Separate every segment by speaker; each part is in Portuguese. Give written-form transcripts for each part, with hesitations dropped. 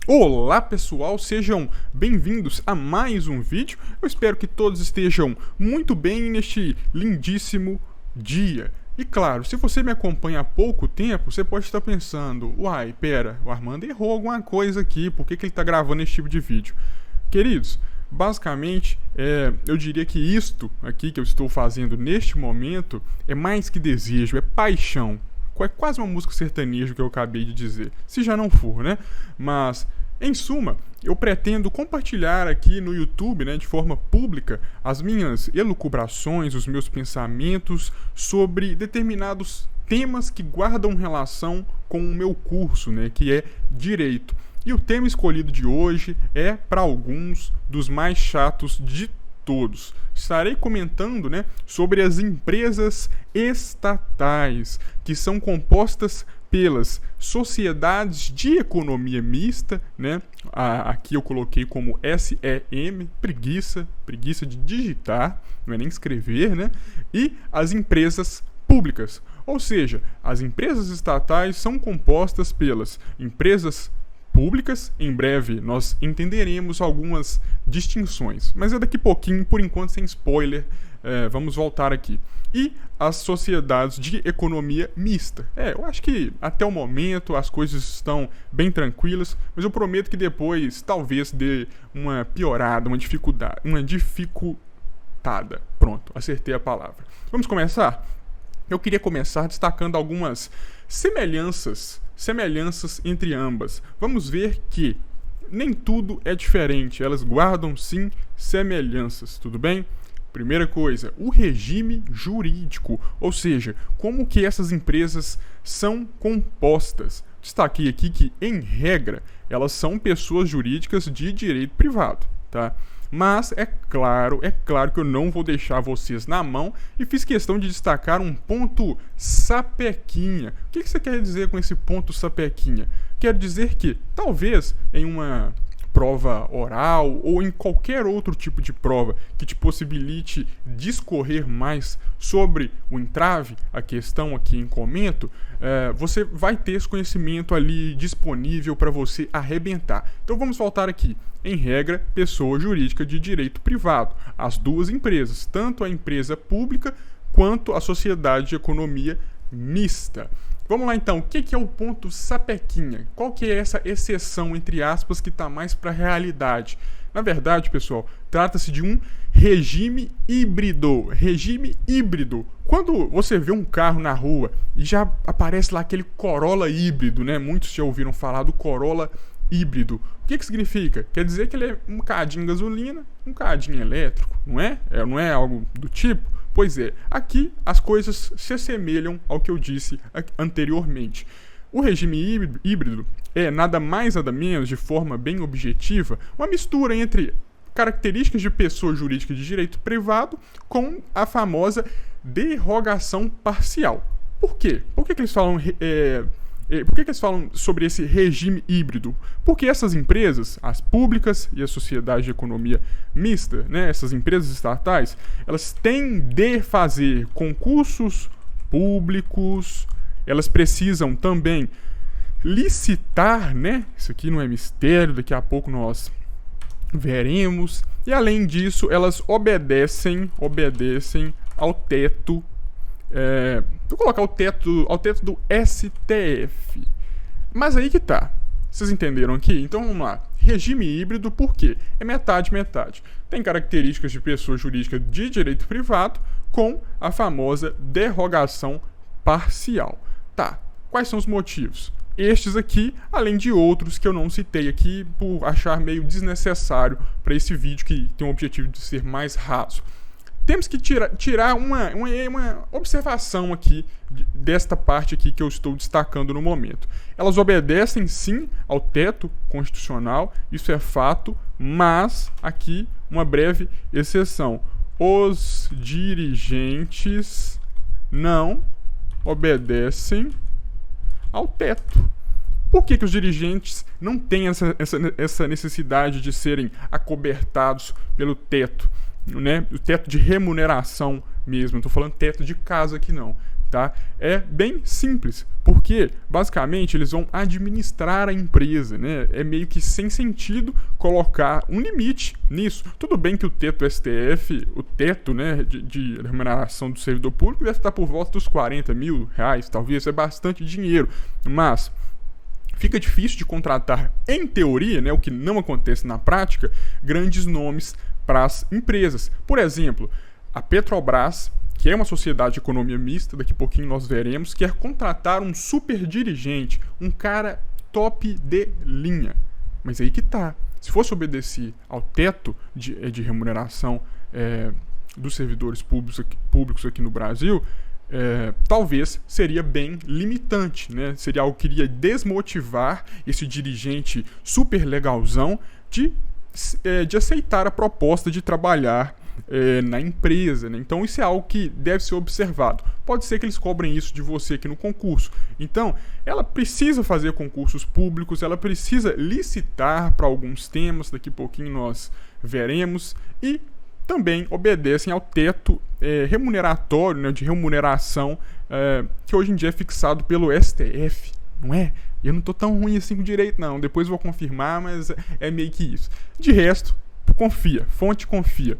Speaker 1: Olá pessoal, sejam bem-vindos a mais um vídeo. Eu espero que todos estejam muito bem neste lindíssimo dia. E claro, se você me acompanha há pouco tempo, você pode estar pensando: uai, pera, o Armando errou alguma coisa aqui, por que ele está gravando esse tipo de vídeo? Queridos, basicamente, eu diria que isto aqui que eu estou fazendo neste momento é mais que desejo, é paixão. É quase uma música sertaneja que eu acabei de dizer, se já não for, né? Mas, em suma, eu pretendo compartilhar aqui no YouTube, né, de forma pública, as minhas elucubrações, os meus pensamentos sobre determinados temas que guardam relação com o meu curso, né, que é Direito. E o tema escolhido de hoje é, para alguns, dos mais chatos de todos. Estarei comentando, né, sobre as empresas estatais, que são compostas pelas sociedades de economia mista, né? Aqui eu coloquei como SEM, preguiça de digitar, não é nem escrever, né? E as empresas públicas. Ou seja, as empresas estatais são compostas pelas empresas públicas. Em breve nós entenderemos algumas distinções, mas é daqui a pouquinho, por enquanto sem spoiler, vamos voltar aqui. E as sociedades de economia mista. Eu acho que até o momento as coisas estão bem tranquilas, mas eu prometo que depois talvez dê uma piorada, uma dificuldade, uma dificultada. Pronto, acertei a palavra. Vamos começar? Eu queria começar destacando algumas semelhanças entre ambas. Vamos ver que nem tudo é diferente, elas guardam sim semelhanças, tudo bem? Primeira coisa, o regime jurídico, ou seja, como que essas empresas são compostas. Destaquei aqui que, em regra, elas são pessoas jurídicas de direito privado, tá? Mas é claro que eu não vou deixar vocês na mão e fiz questão de destacar um ponto sapequinha. O que você quer dizer com esse ponto sapequinha? Quero dizer que, talvez, em uma prova oral ou em qualquer outro tipo de prova que te possibilite discorrer mais sobre o entrave, a questão aqui em comento, você vai ter esse conhecimento ali disponível para você arrebentar. Então vamos voltar aqui. Em regra, pessoa jurídica de direito privado. As duas empresas, tanto a empresa pública quanto a sociedade de economia mista. Vamos lá então, o que é o ponto sapequinha? Qual que é essa exceção, entre aspas, que está mais para a realidade? Na verdade, pessoal, trata-se de um regime híbrido. Regime híbrido. Quando você vê um carro na rua e já aparece lá aquele Corolla híbrido, né? Muitos já ouviram falar do Corolla híbrido. O que significa? Quer dizer que ele é um cadinho gasolina, um cadinho elétrico, não é? Não é algo do tipo? Pois é, aqui as coisas se assemelham ao que eu disse anteriormente. O regime híbrido é nada mais nada menos, de forma bem objetiva, uma mistura entre características de pessoa jurídica de direito privado com a famosa derrogação parcial. Por quê? Por que eles falam por que eles falam sobre esse regime híbrido? Porque essas empresas, as públicas e a sociedade de economia mista, né, essas empresas estatais, elas têm de fazer concursos públicos, elas precisam também licitar, né? Isso aqui não é mistério, daqui a pouco nós veremos. E além disso, elas obedecem ao teto. Vou colocar ao teto do STF. Mas aí que tá. Vocês entenderam aqui? Então vamos lá. Regime híbrido, por quê? É metade. Tem características de pessoa jurídica de direito privado com a famosa derrogação parcial. Tá. Quais são os motivos? Estes aqui, além de outros que eu não citei aqui por achar meio desnecessário para esse vídeo que tem o objetivo de ser mais raso. Temos que tirar uma observação aqui desta parte aqui que eu estou destacando no momento. Elas obedecem sim ao teto constitucional, isso é fato, mas aqui uma breve exceção. Os dirigentes não obedecem ao teto. Por que os dirigentes não têm essa necessidade de serem acobertados pelo teto? Né? O teto de remuneração mesmo, não estou falando teto de casa aqui não, tá? É bem simples, porque basicamente eles vão administrar a empresa, né? É meio que sem sentido colocar um limite nisso. Tudo bem que o teto do STF, o teto, né, de remuneração do servidor público deve estar por volta dos R$40 mil, talvez, é bastante dinheiro, mas fica difícil de contratar, em teoria, né, o que não acontece na prática, grandes nomes para as empresas. Por exemplo, a Petrobras, que é uma sociedade de economia mista, daqui a pouquinho nós veremos, quer contratar um super dirigente, um cara top de linha. Mas aí que tá. Se fosse obedecer ao teto de remuneração dos servidores públicos aqui no Brasil, talvez seria bem limitante, né? Seria algo que iria desmotivar esse dirigente super legalzão de aceitar a proposta de trabalhar na empresa, né? Então isso é algo que deve ser observado. Pode ser que eles cobrem isso de você aqui no concurso. Então ela precisa fazer concursos públicos, ela precisa licitar para alguns temas, daqui a pouquinho nós veremos, e também obedecem ao teto remuneratório, né, de remuneração que hoje em dia é fixado pelo STF, não é? Eu não tô tão ruim assim com direito, não. Depois vou confirmar, mas é meio que isso. De resto, confia, fonte confia.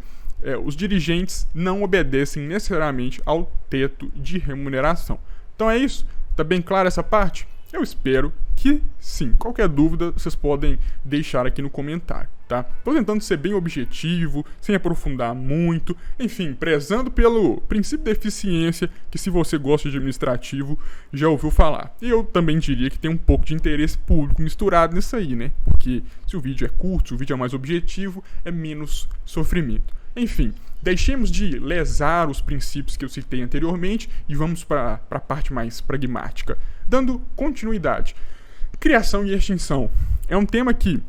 Speaker 1: Os dirigentes não obedecem necessariamente ao teto de remuneração. Então é isso? Tá bem clara essa parte? Eu espero que sim. Qualquer dúvida, vocês podem deixar aqui no comentário, tá? Tô tentando ser bem objetivo, sem aprofundar muito, enfim, prezando pelo princípio da eficiência, que se você gosta de administrativo, já ouviu falar. E eu também diria que tem um pouco de interesse público misturado nisso aí, né? Porque se o vídeo é curto, se o vídeo é mais objetivo, é menos sofrimento. Enfim, deixemos de lesar os princípios que eu citei anteriormente e vamos para a parte mais pragmática. Dando continuidade. Criação e extinção. É um tema que,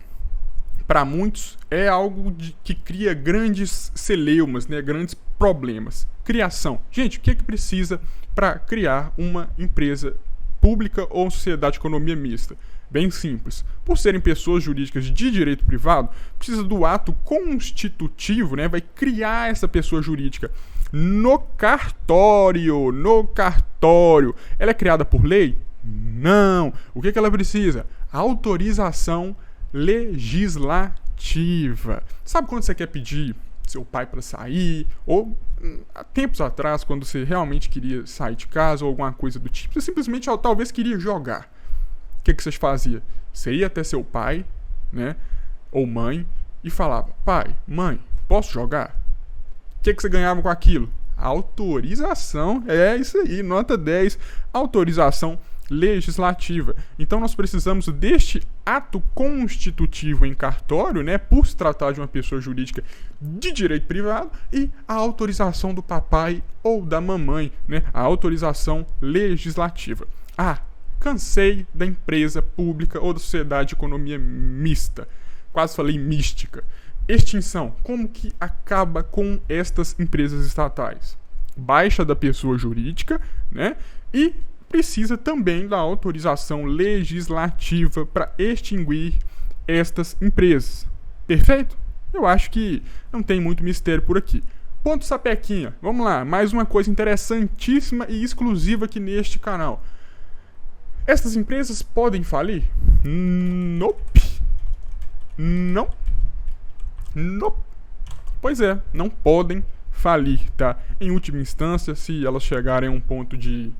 Speaker 1: para muitos, é algo que cria grandes celeumas, né, grandes problemas. Criação. Gente, o que precisa para criar uma empresa pública ou sociedade de economia mista? Bem simples. Por serem pessoas jurídicas de direito privado, precisa do ato constitutivo, né? Vai criar essa pessoa jurídica no cartório. Ela é criada por lei? Não. O que ela precisa? Autorização legislativa. Sabe quando você quer pedir seu pai para sair? Ou há tempos atrás, quando você realmente queria sair de casa ou alguma coisa do tipo, você simplesmente talvez queria jogar. O que vocês faziam? Você ia até seu pai, né, ou mãe, e falava: pai, mãe, posso jogar? O que você ganhava com aquilo? Autorização, é isso aí, nota 10, autorização legislativa. Então nós precisamos deste ato constitutivo em cartório, né, por se tratar de uma pessoa jurídica de direito privado, e a autorização do papai ou da mamãe, né, a autorização legislativa. Cansei da empresa pública ou da sociedade de economia mista. Quase falei mística. Extinção. Como que acaba com estas empresas estatais? Baixa da pessoa jurídica, né? E precisa também da autorização legislativa para extinguir estas empresas. Perfeito? Eu acho que não tem muito mistério por aqui. Ponto sapequinha. Vamos lá. Mais uma coisa interessantíssima e exclusiva aqui neste canal. Estas empresas podem falir? Nope. Não. Nope. Pois é, não podem falir, tá? Em última instância, se elas chegarem a um ponto de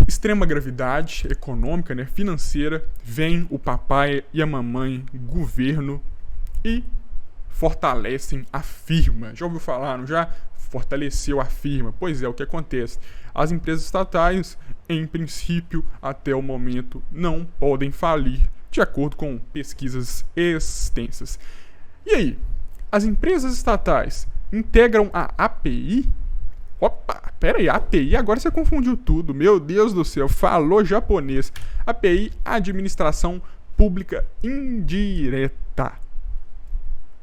Speaker 1: extrema gravidade econômica, né, financeira, vem o papai e a mamãe, governo, e fortalecem a firma. Já ouviu falar, não já? Fortaleceu a firma. Pois é, o que acontece? As empresas estatais, em princípio, até o momento, não podem falir, de acordo com pesquisas extensas. E aí? As empresas estatais integram a API? Opa, pera aí, API, agora você confundiu tudo, meu Deus do céu, falou japonês. API, Administração Pública Indireta.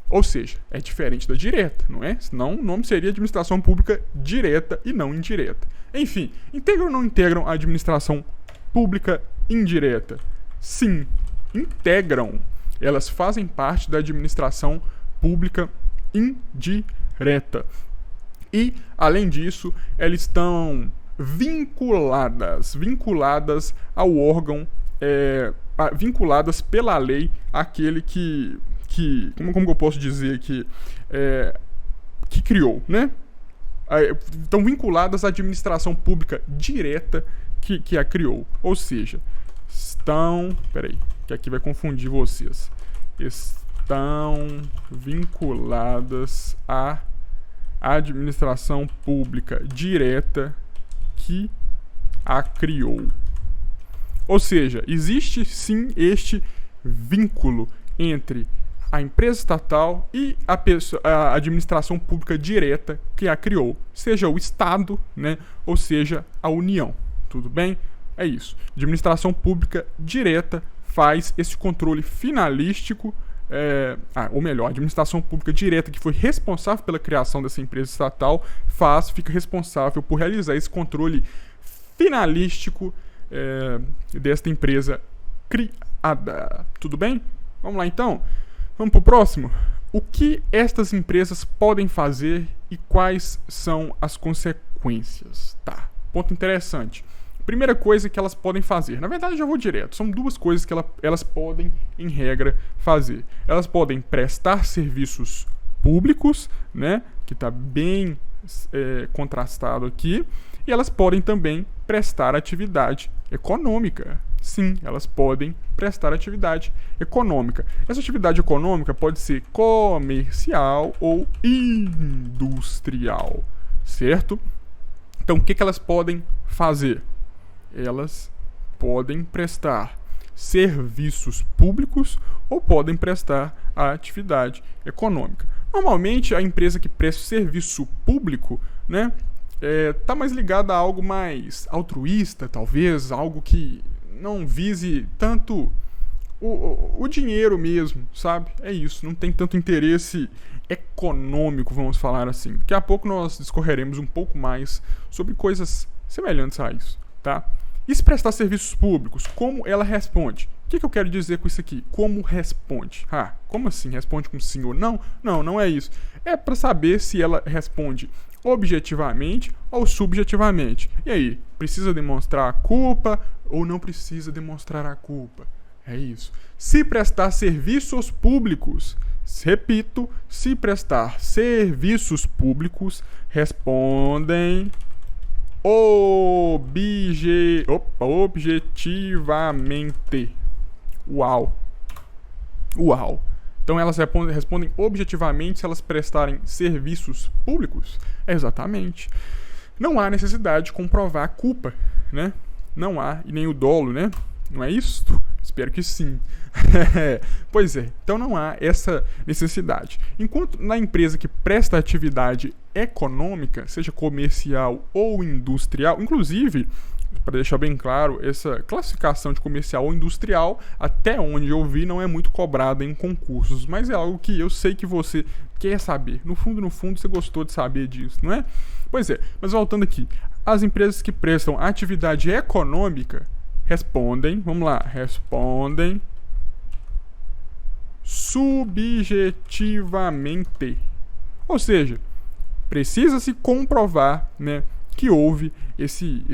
Speaker 1: Ou seja, é diferente da direta, não é? Senão o nome seria Administração Pública Direta e não Indireta. Enfim, integram ou não integram a Administração Pública Indireta? Sim, integram. Elas fazem parte da Administração Pública Indireta. E, além disso, elas estão vinculadas ao órgão, vinculadas pela lei àquele que como eu posso dizer, que criou, né? Estão vinculadas à administração pública direta que a criou. Ou seja, peraí, que aqui vai confundir vocês. Estão vinculadas à administração pública direta que a criou. Ou seja, existe sim este vínculo entre a empresa estatal e a administração pública direta que a criou, seja o Estado, né, ou seja a União. Tudo bem? É isso. Administração pública direta faz esse controle finalístico, ou melhor, a administração pública direta que foi responsável pela criação dessa empresa estatal fica responsável por realizar esse controle finalístico desta empresa criada. Tudo bem? Vamos lá então? Vamos para o próximo? O que estas empresas podem fazer e quais são as consequências? Tá, ponto interessante. Primeira coisa que elas podem fazer, na verdade eu já vou direto, são duas coisas que elas podem, em regra, fazer. Elas podem prestar serviços públicos, né, que está bem contrastado aqui, e elas podem também prestar atividade econômica. Sim, elas podem prestar atividade econômica. Essa atividade econômica pode ser comercial ou industrial, certo? Então, o que elas podem fazer? Elas podem prestar serviços públicos ou podem prestar a atividade econômica. Normalmente, a empresa que presta serviço público, né, tá mais ligada a algo mais altruísta, talvez, algo que não vise tanto o dinheiro mesmo, sabe? É isso, não tem tanto interesse econômico, vamos falar assim. Daqui a pouco nós discorreremos um pouco mais sobre coisas semelhantes a isso, tá? E se prestar serviços públicos, como ela responde? O que eu quero dizer com isso aqui? Como responde? Como assim? Responde com sim ou não? Não é isso. É para saber se ela responde objetivamente ou subjetivamente. E aí, precisa demonstrar a culpa ou não precisa demonstrar a culpa? É isso. Se prestar serviços públicos, repito, se prestar serviços públicos, respondem objetivamente. Uau. Então elas respondem objetivamente se elas prestarem serviços públicos? Exatamente. Não há necessidade de comprovar a culpa, né? Não há, e nem o dolo, né? Não é isso? Espero que sim. Pois é, então não há essa necessidade. Enquanto na empresa que presta atividade econômica, seja comercial ou industrial, inclusive, para deixar bem claro, essa classificação de comercial ou industrial, até onde eu vi, não é muito cobrada em concursos, mas é algo que eu sei que você quer saber. No fundo, você gostou de saber disso, não é? Pois é, mas voltando aqui, as empresas que prestam atividade econômica respondem subjetivamente. Ou seja, precisa-se comprovar, né, que houve esse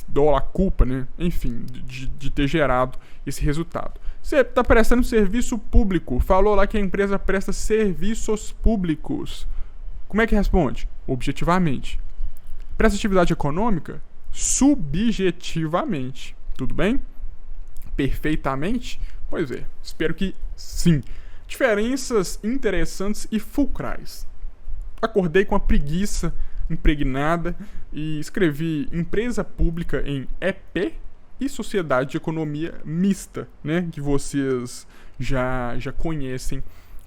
Speaker 1: dolo, a culpa, né, enfim, de ter gerado esse resultado. Você está prestando serviço público, falou lá que a empresa presta serviços públicos. Como é que responde? Objetivamente. Presta atividade econômica? Subjetivamente. Tudo bem? Perfeitamente? Pois é, espero que sim. Diferenças interessantes e fulcrais. Acordei com a preguiça impregnada e escrevi empresa pública em EP e sociedade de economia mista, né, que vocês já conhecem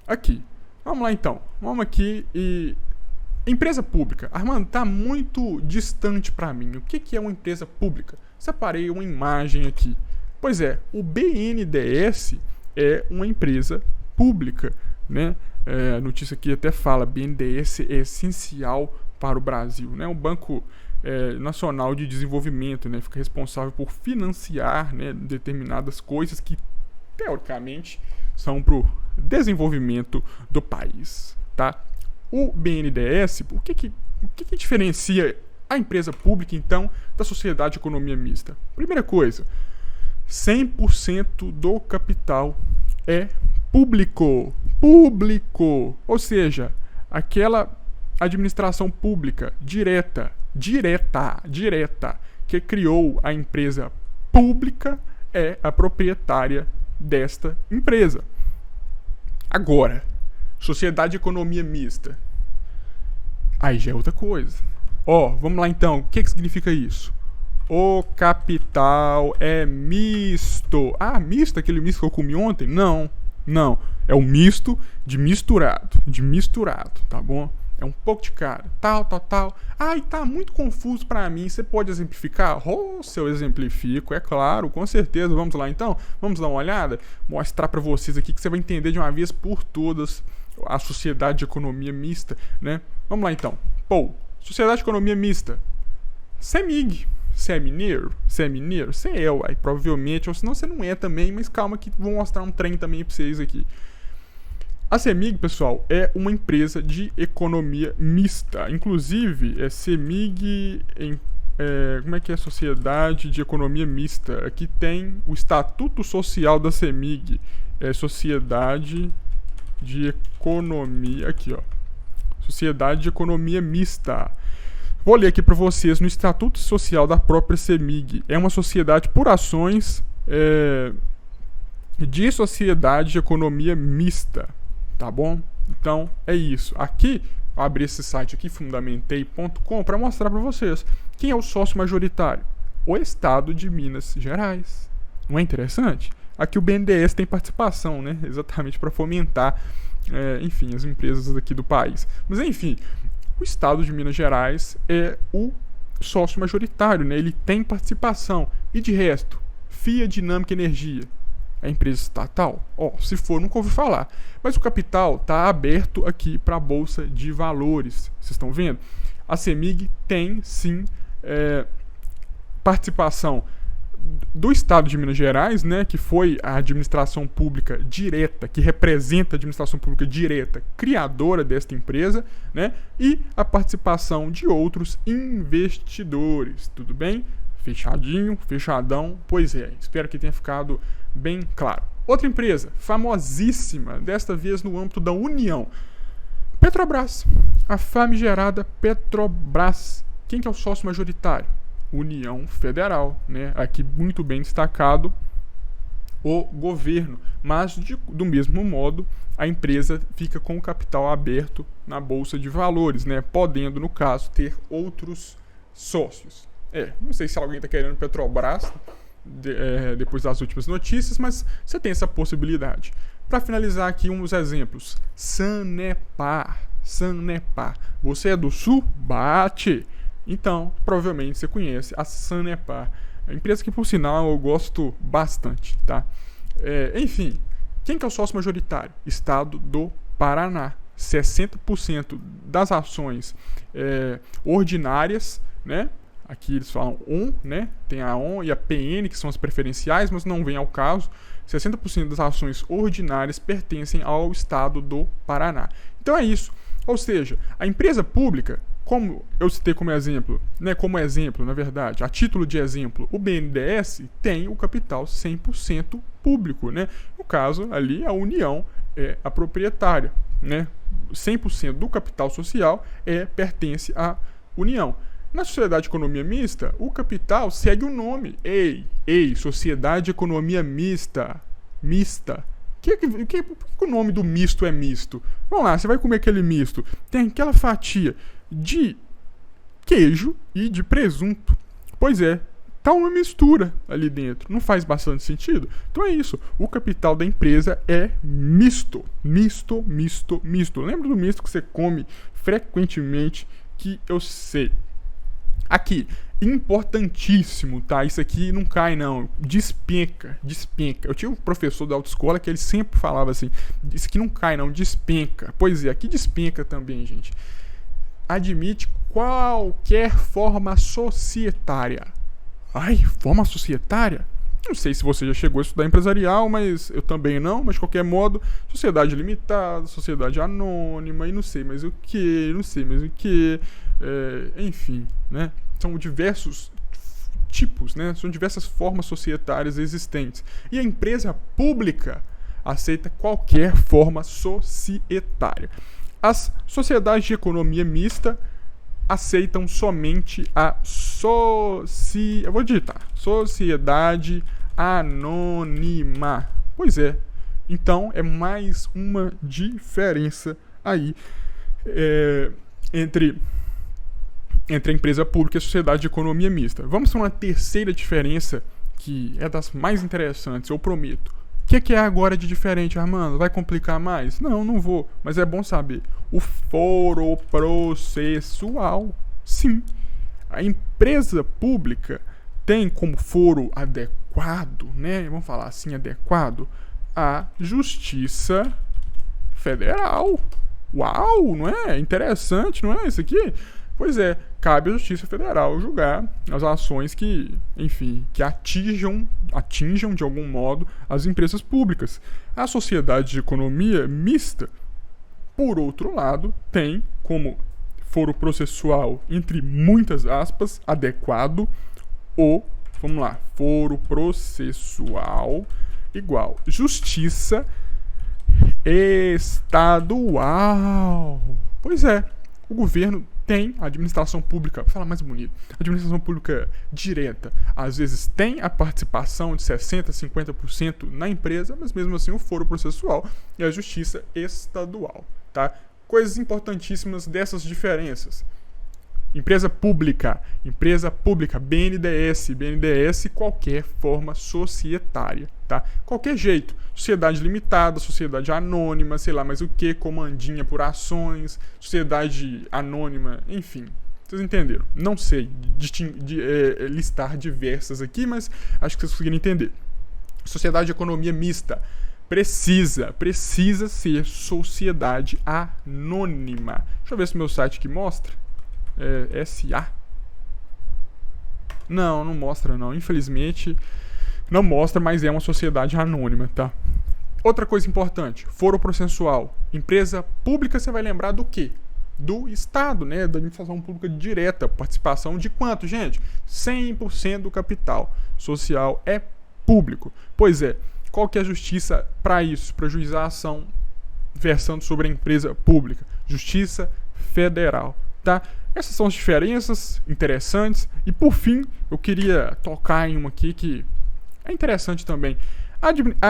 Speaker 1: aqui. Vamos lá então. Vamos aqui e empresa pública. Armando, tá muito distante para mim. O que é uma empresa pública? Separei uma imagem aqui. Pois é, o BNDES é uma empresa pública, né? A notícia aqui até fala, BNDES é essencial para o Brasil, né? O Banco Nacional de Desenvolvimento, né? Fica responsável por financiar, né, determinadas coisas que, teoricamente, são para o desenvolvimento do país, tá? O BNDES, o que diferencia A empresa pública, então, da sociedade de economia mista. Primeira coisa, 100% do capital é público. Público. Ou seja, aquela administração pública direta, que criou a empresa pública é a proprietária desta empresa. Agora, sociedade de economia mista. Aí já é outra coisa. Vamos lá então. O que significa isso? O capital é misto. Misto? Aquele misto que eu comi ontem? Não. É o misto de misturado, tá bom? É um pouco de cada. Tal. Tá muito confuso pra mim. Você pode exemplificar? Se eu exemplifico, é claro, com certeza. Vamos lá então? Vamos dar uma olhada? Mostrar pra vocês aqui que você vai entender de uma vez por todas a sociedade de economia mista, né? Vamos lá então. Sociedade de economia mista. CEMIG. Você é mineiro? Você é, uai, provavelmente. Ou senão você não é também, mas calma que vou mostrar um trem também pra vocês aqui. A CEMIG, pessoal, é uma empresa de economia mista. Inclusive, é CEMIG como é que é? Sociedade de economia mista. Aqui tem o estatuto social da CEMIG. É Sociedade de Economia. Aqui, ó. Sociedade de economia mista. Vou ler aqui para vocês no estatuto social da própria CEMIG. É uma sociedade por ações de sociedade de economia mista. Tá bom? Então, é isso. Aqui, eu abri esse site aqui, fundamentei.com, para mostrar para vocês quem é o sócio majoritário. O Estado de Minas Gerais. Não é interessante? Aqui o BNDES tem participação, né? Exatamente para fomentar, as empresas aqui do país. Mas, enfim, o Estado de Minas Gerais é o sócio majoritário, né? Ele tem participação. E de resto, FIA Dinâmica Energia. É empresa estatal? Se for, nunca ouvi falar. Mas o capital está aberto aqui para a Bolsa de Valores. Vocês estão vendo? A CEMIG tem, sim, participação do Estado de Minas Gerais, né, que foi a administração pública direta, que representa a administração pública direta, criadora desta empresa, né, e a participação de outros investidores. Tudo bem? Fechadão, pois é. Espero que tenha ficado bem claro. Outra empresa, famosíssima, desta vez no âmbito da União. Petrobras. A famigerada Petrobras. Quem que é o sócio majoritário? União Federal, né? Aqui muito bem destacado o governo. Mas, do mesmo modo, a empresa fica com o capital aberto na Bolsa de Valores, né? Podendo, no caso, ter outros sócios. Não sei se alguém está querendo Petrobras depois das últimas notícias, mas você tem essa possibilidade. Para finalizar aqui, uns exemplos. Sanepar. Você é do Sul? Bate! Então, provavelmente você conhece a Sanepar. É uma empresa que, por sinal, eu gosto bastante, tá? Enfim, quem que é o sócio majoritário? Estado do Paraná. 60% das ações ordinárias, né? Aqui eles falam ON, né? Tem a ON e a PN, que são as preferenciais, mas não vem ao caso. 60% das ações ordinárias pertencem ao Estado do Paraná. Então é isso. Ou seja, a empresa pública, como eu citei como exemplo, na verdade, a título de exemplo, o BNDES tem o capital 100% público, né? No caso, ali, a União é a proprietária, né? 100% do capital social pertence à União. Na sociedade de economia mista, o capital segue o nome. Sociedade de economia mista. Por que o nome do misto é misto? Vamos lá, você vai comer aquele misto. Tem aquela fatia de queijo e de presunto. Pois é, tá uma mistura ali dentro. Não faz bastante sentido? Então é isso. O capital da empresa é misto. Misto. Lembra do misto que você come frequentemente, que eu sei. Aqui, importantíssimo, tá? Isso aqui não cai, não. Despenca. Eu tinha um professor da autoescola que ele sempre falava assim: isso aqui não cai, não, despenca. Pois é, aqui despenca também, gente. Admite qualquer forma societária. Forma societária? Não sei se você já chegou a estudar empresarial, mas eu também não. Mas de qualquer modo, sociedade limitada, sociedade anônima e não sei mais o que. enfim, né? São diversos tipos, né? São diversas formas societárias existentes. E a empresa pública aceita qualquer forma societária. As sociedades de economia mista aceitam somente eu vou digitar, sociedade anônima. Pois é. Então é mais uma diferença aí entre a empresa pública e a sociedade de economia mista. Vamos para uma terceira diferença que é das mais interessantes, eu prometo. O que é agora de diferente, Armando? Vai complicar mais? Não vou, mas é bom saber. O foro processual. Sim, a empresa pública tem como foro adequado, né? Vamos falar assim, adequado, a Justiça Federal. Uau, não é? Interessante, não é isso aqui? Pois é, cabe à Justiça Federal julgar as ações que, enfim, que atinjam de algum modo as empresas públicas. A sociedade de economia mista, por outro lado, tem como foro processual, entre muitas aspas, adequado, vamos lá, foro processual igual Justiça Estadual. Pois é, o governo tem a administração pública, vou falar mais bonito, a administração pública direta, às vezes tem a participação de 60%, 50% na empresa, mas mesmo assim o foro processual é a justiça estadual, tá? Coisas importantíssimas dessas diferenças. Empresa pública, BNDES, qualquer forma societária, tá? Qualquer jeito, sociedade limitada, sociedade anônima, sei lá, mas o que, comandinha por ações, sociedade anônima, enfim, vocês entenderam? Não sei listar diversas aqui, mas acho que vocês conseguiram entender. Sociedade de economia mista precisa ser sociedade anônima. Deixa eu ver se meu site aqui mostra. SA? Não mostra não, infelizmente não mostra, mas é uma sociedade anônima, tá? Outra coisa importante, foro processual. Empresa pública, você vai lembrar do quê? Do Estado, né? Da administração pública direta. Participação de quanto, gente? 100% do capital social é público. Pois é, qual que é a justiça para isso? Para juizar a ação versando sobre a empresa pública? Justiça Federal, tá? Essas são as diferenças interessantes. E por fim, eu queria tocar em uma aqui que é interessante também.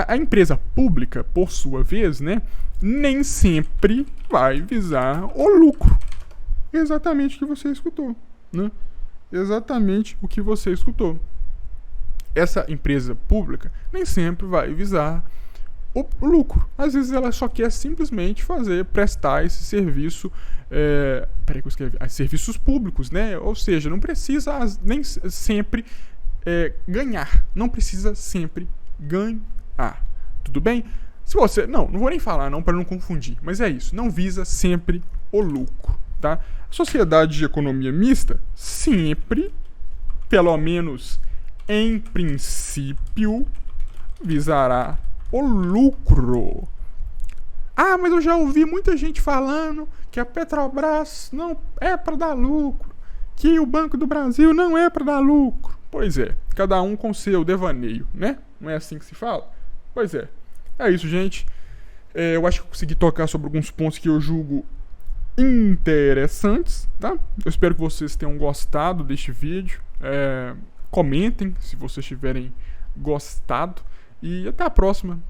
Speaker 1: A empresa pública, por sua vez, né, nem sempre vai visar o lucro. Exatamente o que você escutou, né? Exatamente o que você escutou. Essa empresa pública nem sempre vai visar o lucro. Às vezes ela só quer simplesmente prestar esse serviço, serviços públicos, né? Ou seja, não precisa nem sempre ganhar. Não precisa sempre ganhar. Tudo bem? Se você... Não vou nem falar não para não confundir, mas é isso. Não visa sempre o lucro, tá? A sociedade de economia mista sempre, pelo menos em princípio, visará o lucro. Ah, mas eu já ouvi muita gente falando que a Petrobras não é para dar lucro, que o Banco do Brasil não é para dar lucro. Pois é, cada um com seu devaneio, né? Não é assim que se fala? Pois é. É isso, gente. Eu acho que eu consegui tocar sobre alguns pontos que eu julgo interessantes, tá? Eu espero que vocês tenham gostado deste vídeo. Comentem se vocês tiverem gostado. E até a próxima.